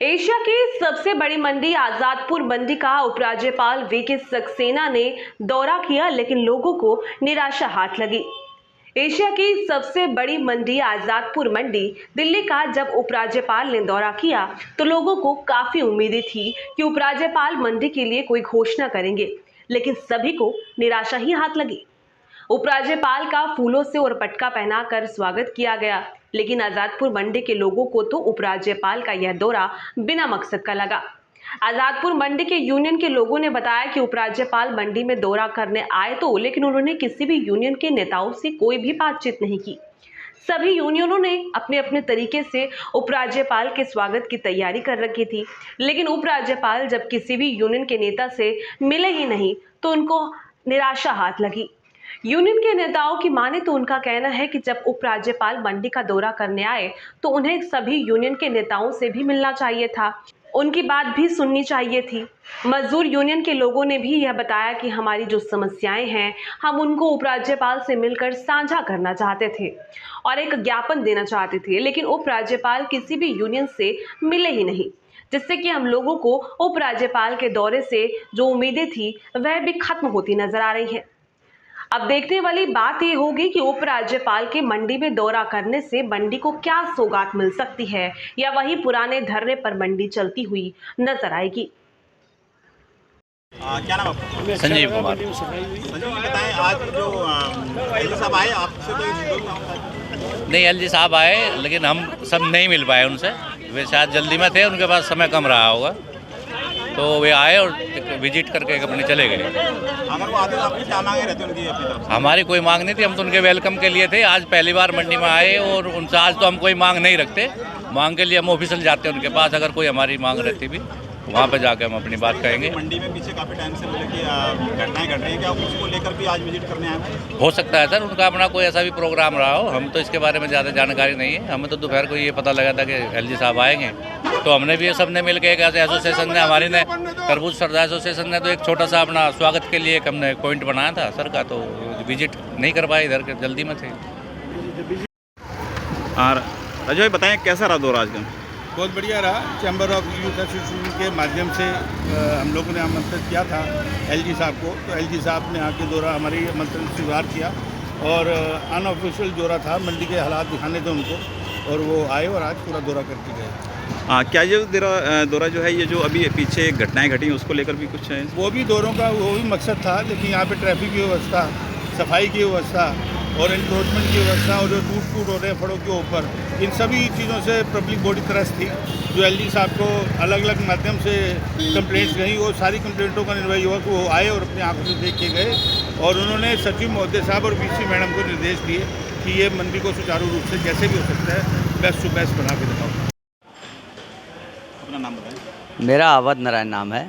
Asia की सबसे बड़ी मंडी आजादपुर मंडी का उपराज्यपाल वीके सक्सेना ने दौरा किया, लेकिन लोगों को निराशा हाथ लगी। एशिया की सबसे बड़ी मंडी आजादपुर मंडी दिल्ली का जब उपराज्यपाल ने दौरा किया तो लोगों को काफी उम्मीदें थी कि उपराज्यपाल मंडी के लिए कोई घोषणा करेंगे, लेकिन सभी को निराशा ही हाथ लगी। उपराज्यपाल का फूलों से और पटका पहनाकर स्वागत किया गया, लेकिन आजादपुर मंडी के लोगों को तो उपराज्यपाल का यह दौरा बिना मकसद का लगा। आजादपुर मंडी के यूनियन के लोगों ने बताया कि उपराज्यपाल मंडी में दौरा करने आए तो, लेकिन उन्होंने किसी भी यूनियन के नेताओं से कोई भी बातचीत नहीं की। सभी यूनियनों ने अपने अपने तरीके से उपराज्यपाल के स्वागत की तैयारी कर रखी थी, लेकिन उपराज्यपाल जब किसी भी यूनियन के नेता से मिले ही नहीं तो उनको निराशा हाथ लगी। यूनियन के नेताओं की माने तो उनका कहना है कि जब उपराज्यपाल मंडी का दौरा करने आए तो उन्हें सभी यूनियन के नेताओं से भी मिलना चाहिए था, उनकी बात भी सुननी चाहिए थी। मजदूर यूनियन के लोगों ने भी यह बताया कि हमारी जो समस्याएं हैं हम उनको उपराज्यपाल से मिलकर साझा करना चाहते थे और एक ज्ञापन देना चाहते थे, लेकिन उपराज्यपाल किसी भी यूनियन से मिले ही नहीं, जिससे कि हम लोगों को उपराज्यपाल के दौरे से जो उम्मीदें थी वह भी खत्म होती नजर आ रही है। अब देखने वाली बात यह होगी कि उपराज्यपाल के मंडी में दौरा करने से मंडी को क्या सौगात मिल सकती है, या वही पुराने धरने पर मंडी चलती हुई नजर आएगी। क्या नाम आपका? संजीव कुमार। संजीव जी बताएं, आज जो एलजी साहब आए आपसे तो नहीं, एलजी साहब आए लेकिन हम सब नहीं मिल पाए उनसे। वे शायद जल्दी में थे, उनके पास समय कम रहा होगा, तो वे आए और विजिट करके अपने चले गए। अगर वो आते तो आपकी क्या मांगे रहती उनकी अपनी तरफ? हमारी कोई मांग नहीं थी, हम तो उनके वेलकम के लिए थे। आज पहली बार मंडी में आए और उनसे आज तो हम कोई मांग नहीं रखते। मांग के लिए हम ऑफिशियल जाते हैं उनके पास। अगर कोई हमारी मांग रहती भी वहाँ पे जाके हम अपनी बात कहेंगे। मंडी में पीछे काफ़ी टाइम से बोले कि घटनाएं घट रही हैं, क्या उसको लेकर भी आज विजिट करने आए? हो सकता है सर, उनका अपना कोई ऐसा भी प्रोग्राम रहा हो। हम तो इसके बारे में ज़्यादा जानकारी नहीं है। हमें तो दोपहर को ये पता लगा था कि एलजी साहब आएंगे, तो हमने भी ये सब ने मिल के एक ऐसे एसोसिएशन ने, हमारी ने तरबूज सरदार एसोसिएशन ने तो एक छोटा सा अपना स्वागत के लिए एक हमने पॉइंट बनाया था सर का, तो विजिट नहीं कर पाए, इधर के जल्दी में थे। और राजू भाई बताएं, कैसा रहा दौरा आज का? बहुत बढ़िया रहा। चैम्बर ऑफ यूथ एसोसिएशन के माध्यम से हम लोगों ने आमंत्रित किया था एलजी साहब को, तो एलजी साहब ने आके दौरा हमारी आमंत्रण स्वीकार किया और अनऑफिशियल दौरा था, मंडी के हालात दिखाने थे उनको, और वो आए और आज पूरा दौरा करके गए। क्या ये दौरा जो है, ये जो अभी पीछे घटनाएं घटी उसको लेकर भी कुछ है? वो भी दौरों का वो भी मकसद था, लेकिन यहाँ पे ट्रैफिक की व्यवस्था, सफाई की व्यवस्था और एनक्रोचमेंट की व्यवस्था और जो टूट हो रहे हैं फड़ों के ऊपर, इन सभी चीज़ों से पब्लिक बॉडी त्रस्त थी। जो एलजी साहब को अलग अलग माध्यम से कंप्लेंट्स गई, वो सारी कंप्लेंटों का निर्वाही हुआ कि वो आए और अपनी आंखों से देख के गए, और उन्होंने सचिव महोदय साहब और वीसी मैडम को निर्देश दिए कि ये मंडी को सुचारू रूप से जैसे भी हो सकता है बेस्ट टू बेस्ट बना के दिखाओ। अपना नाम बताएं। मेरा अवध नारायण नाम है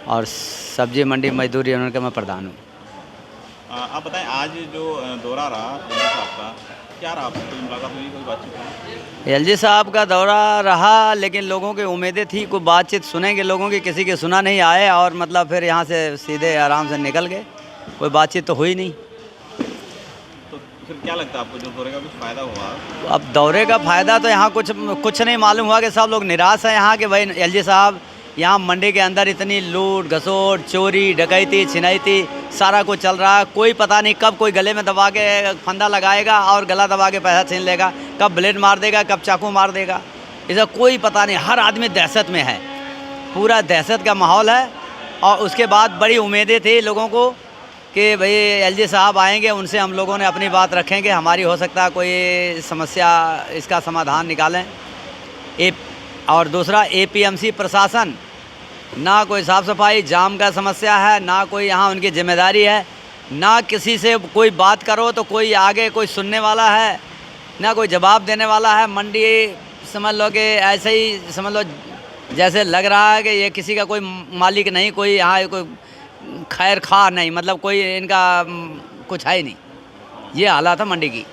और सब्जी मंडी मजदूर यूनियन का मैं प्रधान हूँ। आप बताएं, आज जो दौरा रहा एलजी साहब का, क्या रहा? आपसे कोई मुलाकात हुई, कोई बातचीत हुई? एलजी साहब का दौरा रहा, लेकिन लोगों की उम्मीदें थी कोई बातचीत सुनेंगे लोगों की, किसी की सुना नहीं, आए और मतलब फिर यहाँ से सीधे आराम से निकल गए, कोई बातचीत तो हुई नहीं। तो फिर क्या लगता है आपको, जो दौरे का कुछ फ़ायदा हुआ? अब दौरे का फ़ायदा तो यहाँ कुछ नहीं मालूम हुआ कि सब लोग निराश हैं यहाँ कि भाई एलजी साहब यहाँ मंडी के अंदर इतनी लूट घसोट, चोरी डकैती छिनैती सारा कुछ चल रहा है। कोई पता नहीं कब कोई गले में दबा के फंदा लगाएगा और गला दबा के पैसा छीन लेगा, कब ब्लेड मार देगा, कब चाकू मार देगा, इसका कोई पता नहीं। हर आदमी दहशत में है, पूरा दहशत का माहौल है। और उसके बाद बड़ी उम्मीदें थी लोगों को कि भाई एलजी साहब आएंगे, उनसे हम लोगों ने अपनी बात रखेंगे, हमारी हो सकता है कोई समस्या इसका समाधान निकालें। और दूसरा एपीएमसी प्रशासन, ना कोई साफ़ सफाई जाम का समस्या है, ना कोई यहाँ उनकी जिम्मेदारी है, ना किसी से कोई बात करो तो कोई आगे कोई सुनने वाला है, ना कोई जवाब देने वाला है। मंडी समझ लो कि ऐसे ही समझ लो जैसे लग रहा है कि ये किसी का कोई मालिक नहीं, कोई यहाँ कोई खैर खा नहीं, मतलब कोई इनका कुछ है ही नहीं। ये हालात है मंडी की।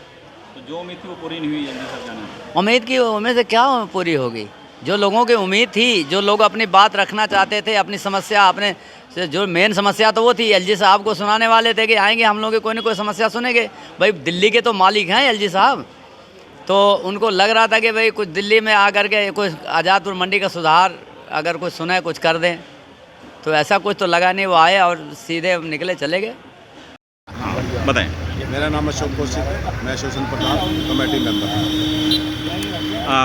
तो जो उम्मीद थी वो पूरी नहीं हुई एलजी साहब जाने? उम्मीद से क्या पूरी होगी? जो लोगों की उम्मीद थी, जो लोग अपनी बात रखना चाहते थे, अपनी समस्या अपने से, जो मेन समस्या तो वो थी, एलजी साहब को सुनाने वाले थे कि आएंगे हम लोग की कोई ना कोई समस्या सुनेंगे। भाई दिल्ली के तो मालिक हैं एलजी साहब, तो उनको लग रहा था कि भाई कुछ दिल्ली में आकर के कुछ आज़ादपुर मंडी का सुधार अगर कुछ सुने कुछ कर दें, तो ऐसा कुछ तो लगा नहीं। वो आए और सीधे निकले चले गए। हाँ बताएं। मेरा नाम अशोक कौशिक है, मैं एसोसिएशन प्रधान कमेटी मेंबर हूँ।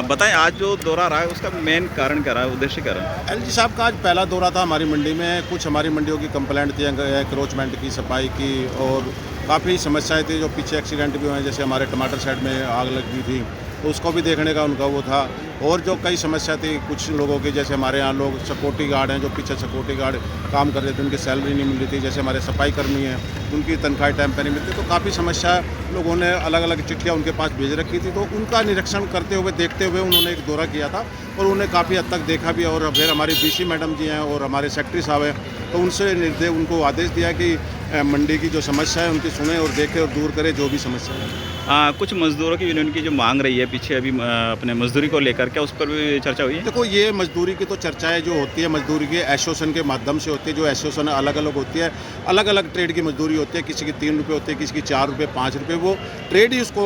बताएं आज जो दौरा रहा है उसका मेन कारण क्या रहा है, उद्देश्य क्या रहा है? एलजी साहब का आज पहला दौरा था हमारी मंडी में। कुछ हमारी मंडियों की कंप्लेंट थी, एंक्रोचमेंट की, सफाई की, और काफ़ी समस्याएं थी। जो पीछे एक्सीडेंट भी हुए हैं, जैसे हमारे टमाटर साइड में आग लगी थी, तो उसको भी देखने का उनका वो था। और जो कई समस्या थी कुछ लोगों की, जैसे हमारे यहाँ लोग सिक्योरिटी गार्ड हैं, जो पीछे सिक्योरिटी गार्ड काम कर रहे थे, उनकी सैलरी नहीं मिल रही थी। जैसे हमारे सफाई कर्मी हैं, उनकी तनख्वाह टाइम पर नहीं मिलती। तो काफ़ी समस्या लोगों ने अलग अलग चिट्ठियाँ उनके पास भेज रखी थी। तो उनका निरीक्षण करते हुए, देखते हुए उन्होंने एक दौरा किया था और उन्हें काफ़ी हद तक देखा भी। और फिर हमारी बीसी मैडम जी हैं और हमारे सेक्रेटरी साहब हैं, तो उनसे निर्देश उनको आदेश दिया कि मंडी की जो समस्या है उनकी सुने और देखें और दूर करें जो भी समस्या है। कुछ मजदूरों की यूनियन की जो मांग रही है पीछे अभी अपने मजदूरी को लेकर, क्या उस पर भी चर्चा हुई है? देखो, ये मजदूरी की तो चर्चाएं जो होती है मजदूरी के एसोसिएशन के माध्यम से होती है। जो एसोसिएशन अलग अलग होती है, अलग अलग ट्रेड की मजदूरी होती है। किसी की 3 रुपये होती है, किसी की 4 रुपये, 5 रुपये। वो ट्रेड ही उसको